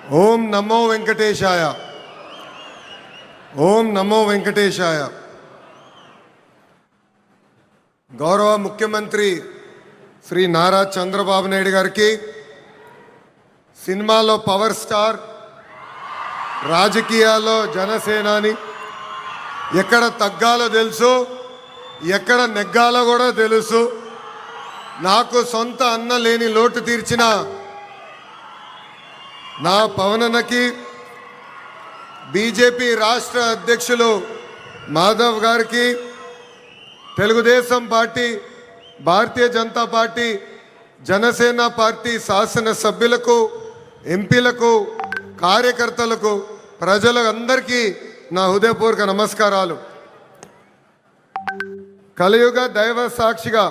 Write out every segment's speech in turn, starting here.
ఓం నమో వెంకటేశాయ. ఓం నమో వెంకటేశాయ. గౌరవ ముఖ్యమంత్రి శ్రీ నారా చంద్రబాబు నాయుడు గారికి, సినిమాలో పవర్ స్టార్, రాజకీయాల్లో జనసేనాని, ఎక్కడ తగ్గాలో తెలుసు, ఎక్కడ నెగ్గాలో కూడా తెలుసు. నాకు సొంత అన్న లేని లోటు తీర్చిన నా పవనన్నకి, బీజేపీ రాష్ట్ర అధ్యక్షులు మాధవ్ గారికి, తెలుగుదేశం పార్టీ, భారతీయ జనతా పార్టీ, జనసేన పార్టీ శాసనసభ్యులకు, ఎంపీలకు, కార్యకర్తలకు, ప్రజలందరికీ నా హృదయపూర్వక నమస్కారాలు. కలియుగ దైవ సాక్షిగా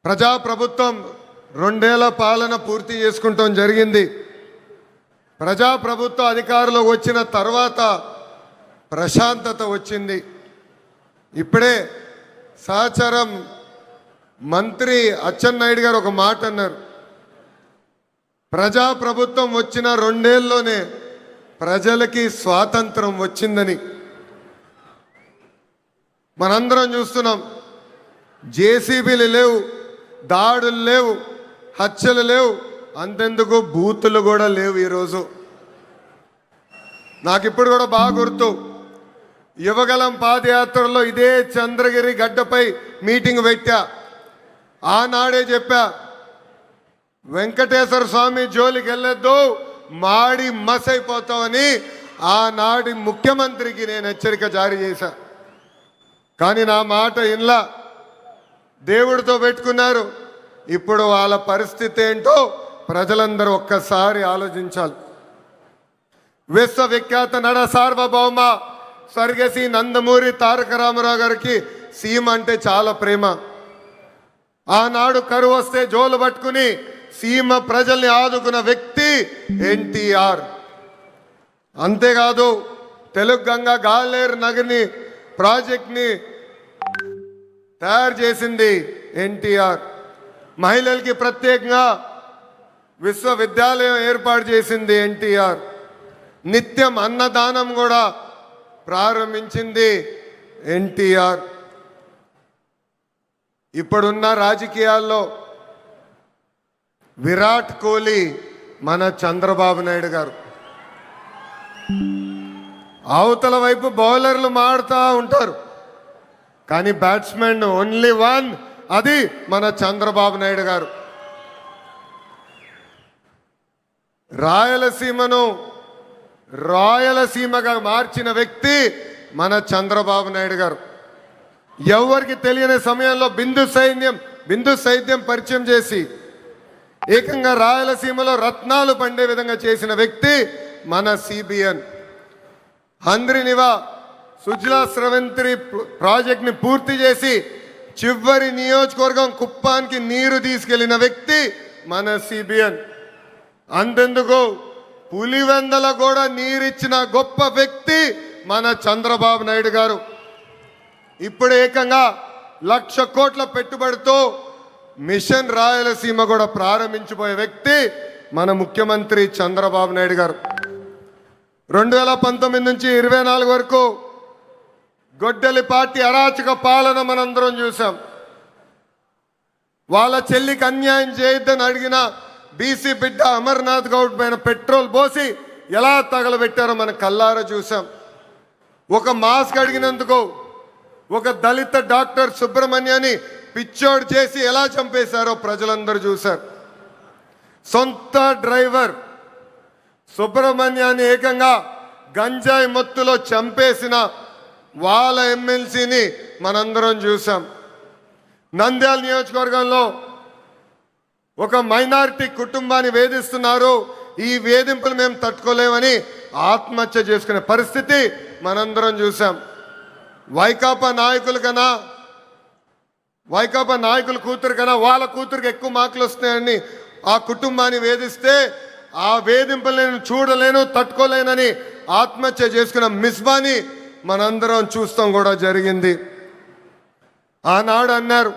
ప్రజాప్రభుత్వం 2 ఏళ్ల పాలన పూర్తి చేసుకుంటాం జరిగింది. ప్రజాప్రభుత్వ అధికారంలోకి వచ్చిన తర్వాత ప్రశాంతత వచ్చింది. ఇప్పుడే సహచరం మంత్రి అచ్చెన్నాయుడు గారు ఒక మాట అన్నారు. ప్రజాప్రభుత్వం వచ్చిన 2 ఏళ్లలోనే ప్రజలకి స్వాతంత్రం వచ్చిందని. మనందరం చూస్తున్నాం. జేసీబీలు లేవు, దాడులు లేవు, హత్యలు లేవు, అంతెందుకు బూతులు కూడా లేవు. ఈరోజు నాకు ఇప్పుడు కూడా బాగా గుర్తు, యువగలం పాదయాత్రలో ఇదే చంద్రగిరి గడ్డపై మీటింగ్ పెట్టా. ఆనాడే చెప్పా, వెంకటేశ్వర స్వామి జోలికి వెళ్ళొద్దు, మాడి మసైపోతామని ఆనాటి ముఖ్యమంత్రికి నేను హెచ్చరిక జారీ చేశా. కానీ నా మాట ఇన్లా, దేవుడితో పెట్టుకున్నారు. ఇప్పుడు వాళ్ళ పరిస్థితి ఏంటో ప్రజలందరూ ఒక్కసారి ఆలోచించాలి. విశ్వవిఖ్యాత నడ సార్వభౌమ స్వర్గశ్రీ నందమూరి తారక రామారావు గారికి సీమ అంటే చాలా ప్రేమ. ఆనాడు కరువు వస్తే జోలు పట్టుకుని సీమ ప్రజల్ని ఆదుకున్న వ్యక్తి ఎన్టీఆర్. అంతేకాదు, తెలుగు గంగా గాలేరు నగర్ని ప్రాజెక్ట్ని తయారు చేసింది ఎన్టీఆర్. మహిళలకి ప్రత్యేకంగా విశ్వవిద్యాలయం ఏర్పాటు చేసింది ఎన్టీఆర్. నిత్యం అన్నదానం కూడా ప్రారంభించింది ఎన్టీఆర్. ఇప్పుడున్న రాజకీయాల్లో విరాట్ కోహ్లీ మన చంద్రబాబు నాయుడు గారు. అవతల వైపు బౌలర్లు మాడుతూ ఉంటారు, కానీ బ్యాట్స్మెన్ ఓన్లీ వన్, అది మన చంద్రబాబు నాయుడు గారు. రాయలసీమను రాయలసీమగా మార్చిన వ్యక్తి మన చంద్రబాబు నాయుడు గారు. ఎవరికి తెలియని సమయంలో బిందు సైద్యం పరిచయం చేసి ఏకంగా రాయలసీమలో రత్నాలు పండే విధంగా చేసిన వ్యక్తి మన సిబిఎన్. హంద్రినివా సుజలా స్రవంతి ప్రాజెక్ట్ని పూర్తి చేసి చివరి నియోజకవర్గం కుప్పానికి నీరు తీసుకెళ్లిన వ్యక్తి మన సిబిఎన్. అంతెందుకు, పులివెందల కూడా నీరిచ్చిన గొప్ప వ్యక్తి మన చంద్రబాబు నాయుడు గారు. ఇప్పుడు ఏకంగా 1,00,000 కోట్ల పెట్టుబడితో మిషన్ రాయలసీమ కూడా ప్రారంభించిపోయే వ్యక్తి మన ముఖ్యమంత్రి చంద్రబాబు నాయుడు గారు. 2019 నుంచి 24 వరకు గొడ్డలి పార్టీ అరాచక పాలన మనందరం చూసాం. వాళ్ళ చెల్లికి అన్యాయం చేయొద్దని అడిగిన బీసీ బిడ్డ అమర్నాథ్ గౌడ్ పైన పెట్రోల్ పోసి ఎలా తగలబెట్టారో మనం కల్లారా చూసాం. ఒక మాస్క్ అడిగినందుకు ఒక దళిత డాక్టర్ సుబ్రహ్మణ్యాన్ని పిచ్చోడు చేసి ఎలా చంపేశారో ప్రజలందరూ చూశారు. సొంత డ్రైవర్ సుబ్రహ్మణ్యాన్ని ఏకంగా గంజాయి మత్తులో చంపేసిన వాళ్ళ ఎమ్మెల్సీని మనందరం చూసాం. నంద్యాల నియోజకవర్గంలో ఒక మైనారిటీ కుటుంబాన్ని వేధిస్తున్నారు, ఈ వేధింపులు మేము తట్టుకోలేమని ఆత్మహత్య చేసుకునే పరిస్థితి మనందరం చూసాం. వైకాపా నాయకుల కూతురు కన్నా వాళ్ళ కూతురికి ఎక్కువ మార్కులు వస్తున్నాయని ఆ కుటుంబాన్ని వేధిస్తే, ఆ వేధింపులు నేను చూడలేను, తట్టుకోలేనని ఆత్మహత్య చేసుకున్న మిస్బాని మనందరం చూస్తాం కూడా జరిగింది. ఆనాడు అన్నారు,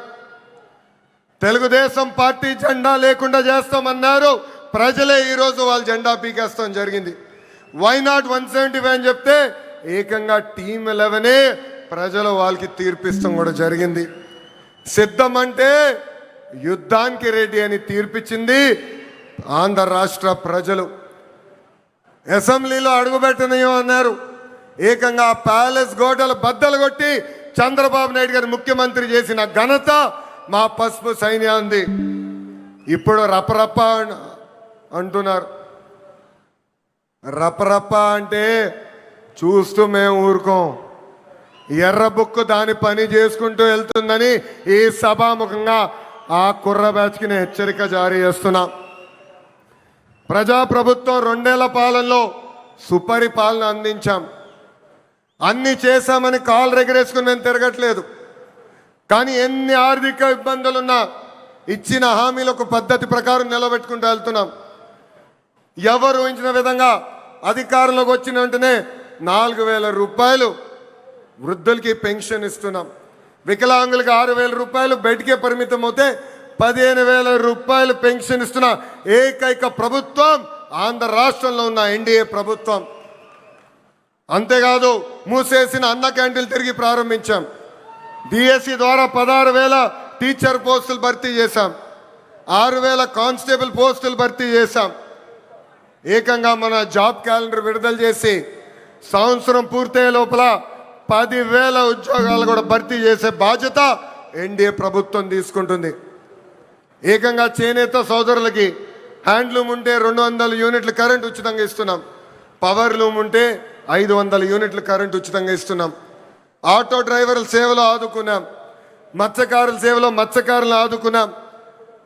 తెలుగుదేశం పార్టీ జెండా లేకుండా చేస్తామన్నారు, ప్రజలే ఈరోజు వాళ్ళ జెండా పీకేస్తాం జరిగింది. వై నాట్ 175 అని చెప్తే ఏకంగా టీమ్ 11 ప్రజలు వాళ్ళకి తీర్పిస్తాం కూడా జరిగింది. సిద్ధమంటే యుద్ధానికి రెడీ అని తీర్పిచ్చింది ఆంధ్ర రాష్ట్ర ప్రజలు. అసెంబ్లీలో అడుగుపెట్టనయో అన్నారు, ఏకంగా ప్యాలెస్ గోడలు బద్దలు కొట్టి చంద్రబాబు నాయుడు గారు ముఖ్యమంత్రి చేసిన ఘనత మా పసుపు సైన్యాన్ని. ఇప్పుడు రపరప్ప అంటున్నారు. రపరప్ప అంటే చూస్తూ మేము ఊరుకోం. ఎర్ర బుక్కు దాని పని చేసుకుంటూ వెళ్తుందని ఈ సభాముఖంగా ఆ కుర్ర బ్యాచ్కి నేను హెచ్చరిక జారీ చేస్తున్నా. ప్రజాప్రభుత్వం 2 ఏళ్ల పాలనలో సుపరిపాలన అందించాం. అన్ని చేశామని కాలు రెగరేసుకుని మేము తిరగట్లేదు. కానీ ఎన్ని ఆర్థిక ఇబ్బందులున్నా ఇచ్చిన హామీలు ఒక పద్ధతి ప్రకారం నిలబెట్టుకుంటూ వెళ్తున్నాం. ఎవరు ఊహించిన విధంగా అధికారంలోకి వచ్చిన వెంటనే 4,000 రూపాయలు వృద్ధులకి పెన్షన్ ఇస్తున్నాం. వికలాంగులకి 6,000 రూపాయలు బయటికే పరిమితం అవుతే 15,000 రూపాయలు పెన్షన్ ఇస్తున్న ఏకైక ప్రభుత్వం ఆంధ్ర రాష్ట్రంలో ఉన్న ఎన్డీఏ ప్రభుత్వం. అంతేకాదు మూసేసిన అన్న క్యాంటీన్లు తిరిగి ప్రారంభించాం. డిఎస్సి ద్వారా 16,000 టీచర్ పోస్టులు భర్తీ చేశాం. 6,000 కానిస్టేబుల్ పోస్టులు భర్తీ చేశాం. ఏకంగా మన జాబ్ క్యాలెండర్ విడుదల చేసి సంవత్సరం పూర్తయ్యే లోపల 10,000 ఉద్యోగాలు కూడా భర్తీ చేసే బాధ్యత ఎన్డీఏ ప్రభుత్వం తీసుకుంటుంది. ఏకంగా చేనేత సోదరులకి హ్యాండ్లూమ్ ఉంటే 200 యూనిట్ల కరెంట్ ఉచితంగా ఇస్తున్నాం. పవర్ లూమ్ ఉంటే 500 యూనిట్ల కరెంట్ ఉచితంగా ఇస్తున్నాం. ఆటో డ్రైవర్ల సేవలో ఆదుకున్నాం. మత్స్యకారుల సేవలో మత్స్యకారులను ఆదుకున్నాం.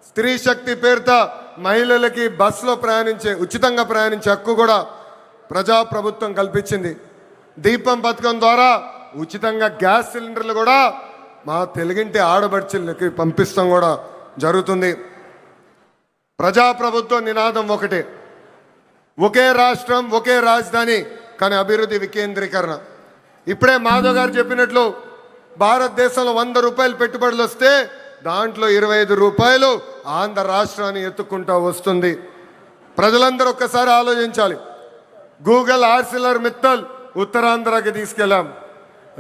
స్త్రీ శక్తి పేరుతో మహిళలకి బస్సులో ఉచితంగా ప్రయాణించే హక్కు కూడా ప్రజాప్రభుత్వం కల్పించింది. దీపం పథకం ద్వారా ఉచితంగా గ్యాస్ సిలిండర్లు కూడా మా తెలుగింటి ఆడబడుచులకి పంపిస్తాం కూడా జరుగుతుంది. ప్రజాప్రభుత్వం నినాదం ఒకటే, ఒకే రాష్ట్రం ఒకే రాజధాని, కానీ అభివృద్ధి వికేంద్రీకరణ. ఇప్పుడే మాధవ్ గారు చెప్పినట్లు భారతదేశంలో 100 రూపాయలు పెట్టుబడులు వస్తే దాంట్లో 25 రూపాయలు ఆంధ్ర రాష్ట్రాన్ని ఎత్తుకుంటూ వస్తుంది. ప్రజలందరూ ఒక్కసారి ఆలోచించాలి. గూగుల్ ఆర్సిలర్ మిత్తల్ ఉత్తరాంధ్రకి తీసుకెళ్ళాం.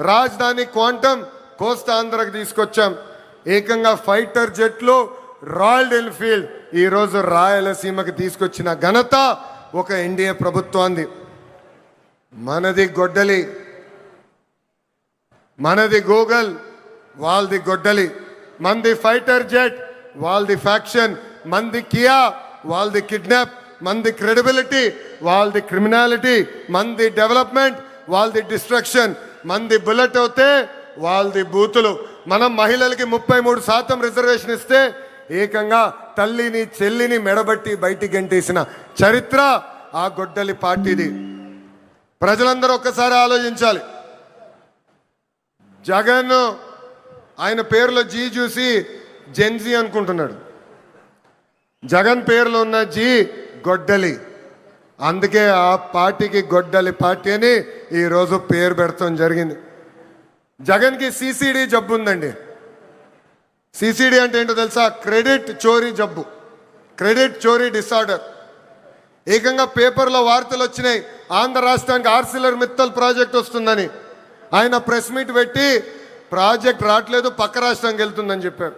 రాజధాని క్వాంటమ్ కోస్తాంధ్రకి తీసుకొచ్చాం. ఏకంగా ఫైటర్ జెట్లు రాయల్ ఎన్ఫీల్డ్ ఈరోజు రాయలసీమకి తీసుకొచ్చిన ఘనత ఒక ఎన్డీఏ ప్రభుత్వాన్ని. మనది గొడ్డలి, మనది గూగుల్, వాళ్ళది గొడ్డలి. మంది ఫైటర్ జెట్, వాళ్ళది ఫ్యాక్షన్. మంది కియా, వాళ్ళది కిడ్నాప్. మంది క్రెడిబిలిటీ, వాళ్ళది క్రిమినాలిటీ. మంది డెవలప్మెంట్, వాళ్ళది డిస్ట్రక్షన్. మంది బుల్లెట్ అవుతే వాళ్ళది బూతులు. మనం మహిళలకి 33% రిజర్వేషన్ ఇస్తే ఏకంగా తల్లిని చెల్లిని మెడబట్టి బయటికి గంటేసిన చరిత్ర ఆ గొడ్డలి పార్టీది. ప్రజలందరూ ఒక్కసారి ఆలోచించాలి. జగన్ ఆయన పేరులో జీ చూసి జెన్జీ అనుకుంటున్నాడు. జగన్ పేరులో ఉన్న జీ గొడ్డలి. అందుకే ఆ పార్టీకి గొడ్డలి పార్టీ అని ఈరోజు పేరు పెడతాం జరిగింది. జగన్కి సిసిడి జబ్బు ఉందండి. సిసిడి అంటే ఏంటో తెలుసా? క్రెడిట్ చోరీ జబ్బు, క్రెడిట్ చోరీ డిసార్డర్. ఏకంగా పేపర్లో వార్తలు వచ్చినాయి, ఆంధ్ర రాష్ట్రానికి ఆర్సిలర్ మిత్తల్ ప్రాజెక్ట్ వస్తుందని. ఆయన ప్రెస్ మీట్ పెట్టి ప్రాజెక్ట్ రావట్లేదు, పక్క రాష్ట్రానికి వెళ్తుందని చెప్పారు.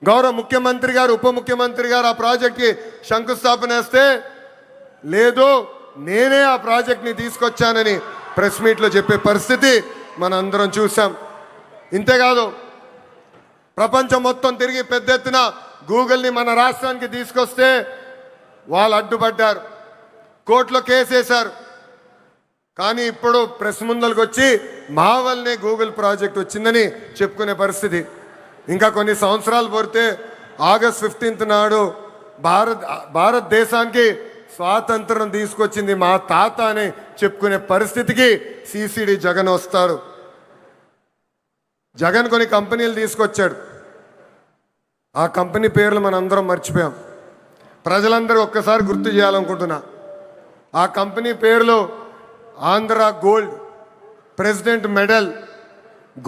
గౌరవ ముఖ్యమంత్రి గారు, ఉప ముఖ్యమంత్రి గారు ఆ ప్రాజెక్ట్కి శంకుస్థాపన వేస్తే లేదు నేనే ఆ ప్రాజెక్ట్ని తీసుకొచ్చానని ప్రెస్ మీట్లో చెప్పే పరిస్థితి మనందరం చూసాం. ఇంతేకాదు ప్రపంచం మొత్తం తిరిగి పెద్ద ఎత్తున గూగుల్ని మన రాష్ట్రానికి తీసుకొస్తే వాళ్ళు అడ్డుపడ్డారు, కోర్టులో కేసేశారు. కానీ ఇప్పుడు ప్రెస్ ముందరికి వచ్చి మా వల్లనే గూగుల్ ప్రాజెక్ట్ వచ్చిందని చెప్పుకునే పరిస్థితి. ఇంకా కొన్ని సంవత్సరాలు పోతే ఆగస్ట్ 15 నాడు భారతదేశానికి స్వాతంత్రం తీసుకొచ్చింది మా తాత అని చెప్పుకునే పరిస్థితికి సిసిడి జగన్ వస్తారు. జగన్ కొన్ని కంపెనీలు తీసుకొచ్చాడు. ఆ కంపెనీ పేర్లు మనందరం మర్చిపోయాం. ప్రజలందరూ ఒక్కసారి గుర్తు చేయాలనుకుంటున్నా. ఆ కంపెనీ పేర్లు Andhra gold, president medal,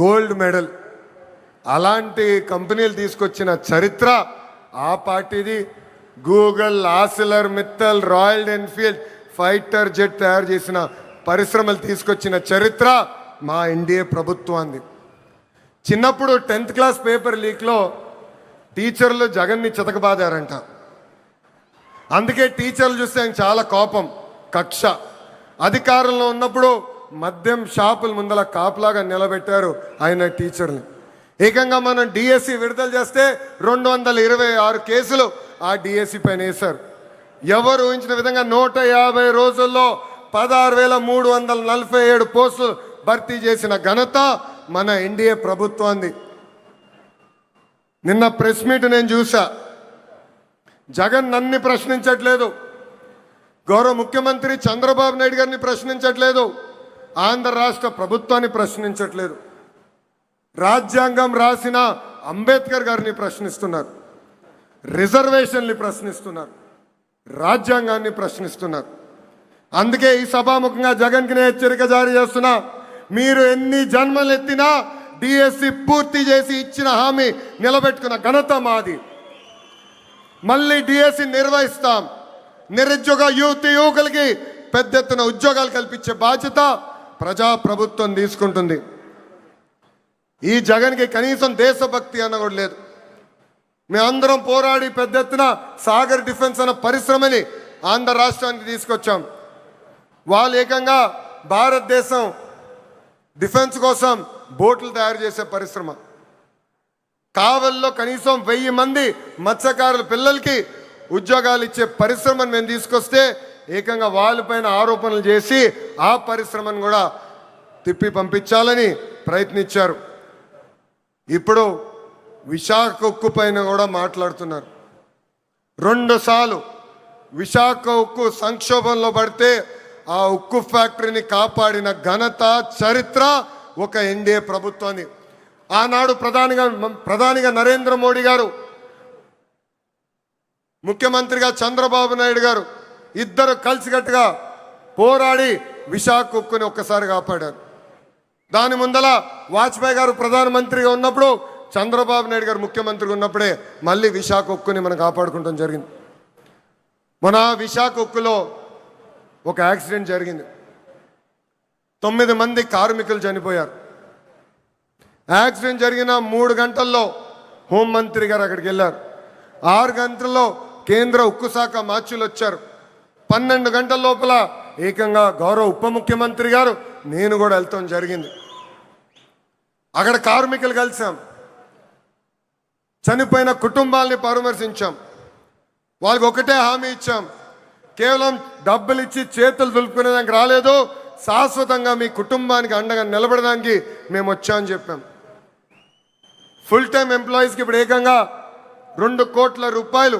gold medal. అలాంటి కంపెనీలు తీసుకొచ్చిన చరిత్ర ఆ పార్టీది. Google, ఆసిలర్ Mittal, royal Enfield fighter jet తయారు చేసిన పరిశ్రమలు తీసుకొచ్చిన చరిత్ర మా ఎన్డీఏ ప్రభుత్వాన్ని. చిన్నప్పుడు 10th క్లాస్ పేపర్ లీక్లో టీచర్లు జగన్ని చితకబాదారంట. అందుకే టీచర్లు చూస్తే ఆయన చాలా కోపం, కక్ష. అధికారంలో ఉన్నప్పుడు మద్యం షాపుల ముందల కాపులాగా నిలబెట్టారు ఆయన టీచర్ని. ఏకంగా మనం డిఎస్సి విడుదల చేస్తే 226 కేసులు ఆ డిఎస్సి పైన వేశారు. ఎవరు ఊహించిన విధంగా 150 రోజుల్లో 16,347 పోస్టులు భర్తీ చేసిన ఘనత మన ఎన్డీఏ ప్రభుత్వాన్ని. నిన్న ప్రెస్ మీట్ నేను చూసా. జగన్ నన్ను ప్రశ్నించట్లేదు, గౌరవ ముఖ్యమంత్రి చంద్రబాబు నాయుడు గారిని ప్రశ్నించట్లేదు, ఆంధ్ర రాష్ట్ర ప్రభుత్వాన్ని ప్రశ్నించట్లేదు. రాజ్యాంగం రాసిన అంబేద్కర్ గారిని ప్రశ్నిస్తున్నారు, రిజర్వేషన్ని ప్రశ్నిస్తున్నారు, రాజ్యాంగాన్ని ప్రశ్నిస్తున్నారు. అందుకే ఈ సభాముఖంగా జగన్కి నేను హెచ్చరిక జారీ చేస్తున్నా. మీరు ఎన్ని జన్మలు ఎత్తినా డిఎస్సి పూర్తి చేసి ఇచ్చిన హామీ నిలబెట్టుకున్న ఘనత మాది. మళ్ళీ డిఎస్సి నిర్వహిస్తాం. నిరుద్యోగ యువకులకి పెద్ద ఎత్తున ఉద్యోగాలు కల్పించే బాధ్యత ప్రజాప్రభుత్వం తీసుకుంటుంది. ఈ జగన్కి కనీసం దేశభక్తి అన్న కూడా లేదు. మేమందరం పోరాడి పెద్ద ఎత్తున సాగర్ డిఫెన్స్ అన్న పరిశ్రమని ఆంధ్ర రాష్ట్రానికి తీసుకొచ్చాం. వాళ్ళు ఏకంగా భారతదేశం డిఫెన్స్ కోసం బోట్లు తయారు చేసే పరిశ్రమ. కావల్లో కనీసం 1000 మంది మత్స్యకారుల పిల్లలకి ఉద్యోగాలు ఇచ్చే పరిశ్రమను మేము తీసుకొస్తే ఏకంగా వాళ్ళపైన ఆరోపణలు చేసి ఆ పరిశ్రమను కూడా తిప్పి పంపించాలని ప్రయత్నించారు. ఇప్పుడు విశాఖ ఉక్కు పైన కూడా మాట్లాడుతున్నారు. 2 సార్లు విశాఖ ఉక్కు సంక్షోభంలో పడితే ఆ ఉక్కు ఫ్యాక్టరీని కాపాడిన ఘనత, చరిత్ర ఒక ఎన్డీఏ ప్రభుత్వాన్ని. ఆనాడు ప్రధానిగా నరేంద్ర మోడీ గారు, ముఖ్యమంత్రిగా చంద్రబాబు నాయుడు గారు ఇద్దరు కలిసికట్టుగా పోరాడి విశాఖ ఉక్కుని ఒక్కసారి కాపాడారు. దాని ముందల వాజ్పేయి గారు ప్రధానమంత్రిగా ఉన్నప్పుడు, చంద్రబాబు నాయుడు గారు ముఖ్యమంత్రిగా ఉన్నప్పుడే మళ్ళీ విశాఖ ఉక్కుని మనం కాపాడుకుంటాం జరిగింది. మన విశాఖ ఉక్కులో ఒక యాక్సిడెంట్ జరిగింది. 9 మంది కార్మికులు చనిపోయారు. యాక్సిడెంట్ జరిగిన 3 గంటల్లో హోంమంత్రి గారు అక్కడికి వెళ్ళారు. 6 గంటల్లో కేంద్ర ఉక్కు శాఖ మార్చులు వచ్చారు. 12 గంటల లోపల ఏకంగా గౌరవ ఉప ముఖ్యమంత్రి గారు, నేను కూడా వెళ్తాం జరిగింది. అక్కడ కార్మికులు కలిసాం, చనిపోయిన కుటుంబాలని పరామర్శించాం. వాళ్ళకి ఒకటే హామీ ఇచ్చాం, కేవలం డబ్బులు ఇచ్చి చేతులు దులుపుకునేదానికి రాలేదు, శాశ్వతంగా మీ కుటుంబానికి అండగా నిలబడడానికి మేము వచ్చామని చెప్పాం. ఫుల్ టైం ఎంప్లాయీస్కి ఇప్పుడు ఏకంగా 2 కోట్ల రూపాయలు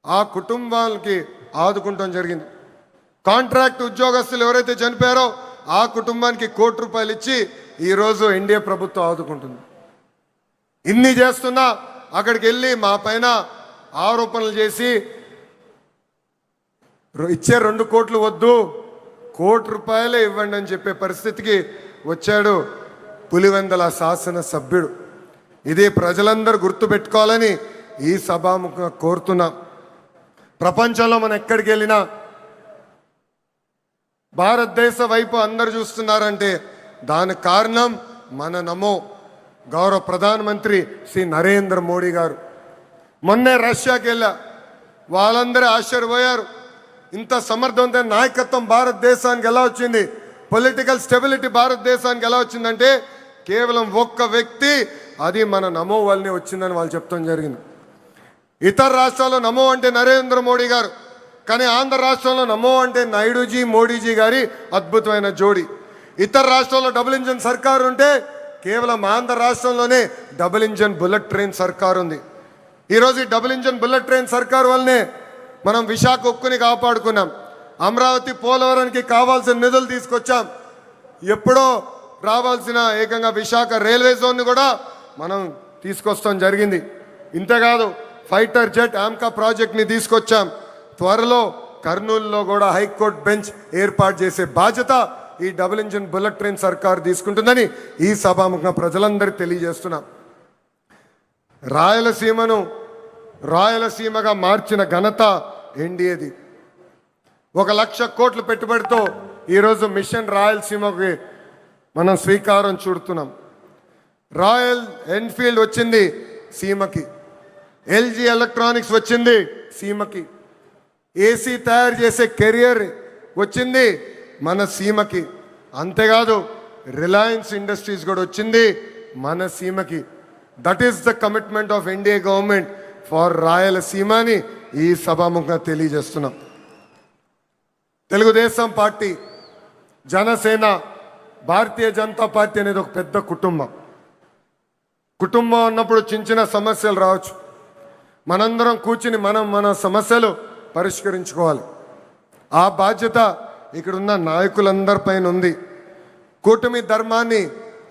ఆ కుటుంబాలకి ఆదుకుంటాం జరిగింది. కాంట్రాక్ట్ ఉద్యోగస్తులు ఎవరైతే చనిపోయారో ఆ కుటుంబానికి 1 కోటి రూపాయలు ఇచ్చి ఈరోజు ఎన్డీఏ ప్రభుత్వం ఆదుకుంటుంది. ఇన్ని చేస్తున్నా అక్కడికి వెళ్ళి మా పైన ఆరోపణలు చేసి ఇచ్చే 2 కోట్లు వద్దు, 1 కోటి రూపాయలే ఇవ్వండి అని చెప్పే పరిస్థితికి వచ్చాడు పులివెందల శాసన సభ్యుడు. ఇది ప్రజలందరూ గుర్తుపెట్టుకోవాలని ఈ సభాముఖంగా కోరుతున్నాం. ప్రపంచంలో మనం ఎక్కడికి వెళ్ళినా భారతదేశ వైపు అందరు చూస్తున్నారంటే దానికి కారణం మన నమో గౌరవ ప్రధానమంత్రి శ్రీ నరేంద్ర మోడీ గారు. మొన్నే రష్యాకి వెళ్ళా, వాళ్ళందరూ ఆశ్చర్యపోయారు. ఇంత సమర్థవంతమైన నాయకత్వం భారతదేశానికి ఎలా వచ్చింది, పొలిటికల్ స్టెబిలిటీ భారతదేశానికి ఎలా వచ్చిందంటే కేవలం ఒక్క వ్యక్తి, అది మన నమో వల్లనే వచ్చిందని వాళ్ళు చెప్తాం జరిగింది. ఇతర రాష్ట్రాల్లో నమో అంటే నరేంద్ర మోడీ గారు, కానీ ఆంధ్ర రాష్ట్రంలో నమో అంటే నాయుడుజీ మోడీజీ గారి అద్భుతమైన జోడి. ఇతర రాష్ట్రాల్లో డబుల్ ఇంజన్ సర్కారు ఉంటే కేవలం ఆంధ్ర రాష్ట్రంలోనే డబుల్ ఇంజన్ బుల్లెట్ ట్రైన్ సర్కారు ఉంది. ఈరోజు ఈ డబుల్ ఇంజన్ బుల్లెట్ ట్రైన్ సర్కారు వల్లనే మనం విశాఖ ఉక్కుని కాపాడుకున్నాం. అమరావతి పోలవరానికి కావాల్సిన నిధులు తీసుకొచ్చాం. ఎప్పుడో రావాల్సిన ఏకంగా విశాఖ రైల్వే జోన్ని కూడా మనం తీసుకొస్తాం జరిగింది. ఇంతేకాదు ఫైటర్ జెట్ ఆమ్కా ప్రాజెక్ట్ని తీసుకొచ్చాం. త్వరలో కర్నూలులో కూడా హైకోర్టు బెంచ్ ఏర్పాటు చేసే బాధ్యత ఈ డబుల్ ఇంజిన్ బుల్లెట్ ట్రైన్ సర్కారు తీసుకుంటుందని ఈ సభాముఖంగా ప్రజలందరికీ తెలియజేస్తున్నాం. రాయలసీమను రాయలసీమగా మార్చిన ఘనత ఎన్డీఏది. 1,00,000 కోట్ల పెట్టుబడితో ఈరోజు మిషన్ రాయలసీమకి మనం శ్రీకారం చుడుతున్నాం. రాయల్ ఎన్ఫీల్డ్ వచ్చింది సీమకి, ఎల్జీ ఎలక్ట్రానిక్స్ వచ్చింది సీమకి, ఏసీ తయారు చేసే కెరియర్ వచ్చింది మన సీమకి. అంతేకాదు రిలయన్స్ ఇండస్ట్రీస్ కూడా వచ్చింది మన సీమకి. That is the commitment of NDA government for రాయలసీమని ఈ సభాముఖంగా తెలియజేస్తున్నాం. తెలుగుదేశం పార్టీ, జనసేన, భారతీయ జనతా పార్టీ అనేది ఒక పెద్ద కుటుంబం. కుటుంబం అన్నప్పుడు చిన్న చిన్న సమస్యలు రావచ్చు. మనందరం కూర్చుని మన సమస్యలు పరిష్కరించుకోవాలి. ఆ బాధ్యత ఇక్కడున్న నాయకులందరిపైన ఉంది. కూటమి ధర్మాన్ని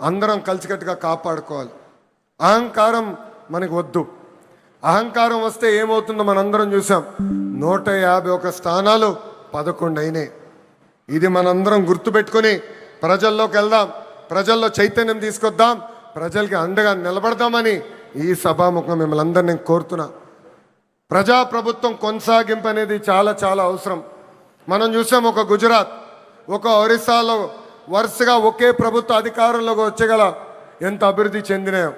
అందరం కలిసికట్టుగా కాపాడుకోవాలి. అహంకారం మనకు వద్దు. అహంకారం వస్తే ఏమవుతుందో మనందరం చూసాం. 151 స్థానాలు 11 అయినాయి. ఇది మనందరం గుర్తుపెట్టుకొని ప్రజల్లోకి వెళ్దాం, ప్రజల్లో చైతన్యం తీసుకొద్దాం, ప్రజలకి అండగా నిలబడదామని ఈ సభాముఖం మిమ్మల్ని అందరినీ నేను కోరుతున్నా. ప్రజాప్రభుత్వం కొనసాగింపు అనేది చాలా చాలా అవసరం. మనం చూసాం ఒక గుజరాత్, ఒక ఒరిస్సాలో వరుసగా ఒకే ప్రభుత్వ అధికారంలోకి వచ్చగల ఎంత అభివృద్ధి చెందినాయో.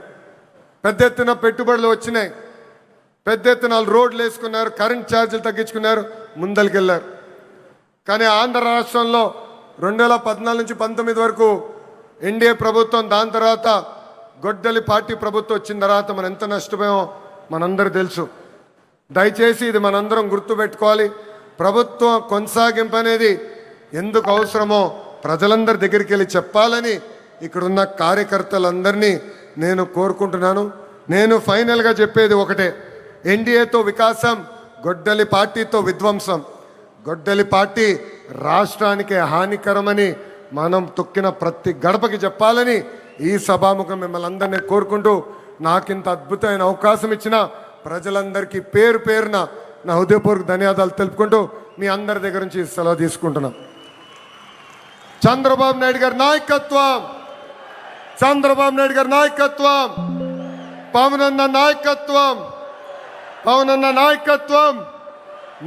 పెద్ద ఎత్తున పెట్టుబడులు వచ్చినాయి, పెద్ద ఎత్తున రోడ్లు వేసుకున్నారు, కరెంట్ ఛార్జీలు తగ్గించుకున్నారు, ముందరికెళ్ళారు. కానీ ఆంధ్ర రాష్ట్రంలో 2014 నుంచి 19 వరకు ఎన్డీఏ ప్రభుత్వం, దాని తర్వాత గొడ్డలి పార్టీ ప్రభుత్వం వచ్చిన తర్వాత మనం ఎంత నష్టపోయామో మనందరూ తెలుసు. దయచేసి ఇది మనందరం గుర్తుపెట్టుకోవాలి. ప్రభుత్వం కొనసాగింపు అనేది ఎందుకు అవసరమో ప్రజలందరి దగ్గరికి వెళ్ళి చెప్పాలని ఇక్కడున్న కార్యకర్తలందరినీ నేను కోరుకుంటున్నాను. నేను ఫైనల్గా చెప్పేది ఒకటే, ఎన్డీఏతో వికాసం, గొడ్డలి పార్టీతో విధ్వంసం. గొడ్డలి పార్టీ రాష్ట్రానికి హానికరమని మనం తొక్కిన ప్రతి గడపకి చెప్పాలని ఈ సభాముఖం మిమ్మల్ని అందరినీ కోరుకుంటూ, నాకింత అద్భుతమైన అవకాశం ఇచ్చిన ప్రజలందరికీ పేరు పేరున నా హృదయపూర్వక ధన్యవాదాలు తెలుపుకుంటూ మీ అందరి దగ్గర నుంచి సెలవు తీసుకుంటున్నాం. చంద్రబాబు నాయుడు గారి నాయకత్వం, చంద్రబాబు నాయుడు గారి నాయకత్వం, పవన్ అన్న నాయకత్వం, పవన్ అన్న నాయకత్వం,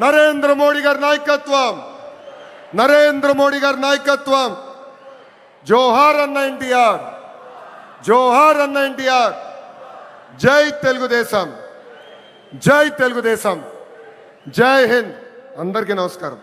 నరేంద్ర మోడీ గారి నాయకత్వం, నరేంద్ర మోడీ గారి నాయకత్వం. జోహార్ అన్న ఎన్టీఆర్, జోహార్ అన్న ఎన్టీఆర్. జై తెలుగుదేశం, జై తెలుగుదేశం, జై హింద్. అందరికీ నమస్కారం.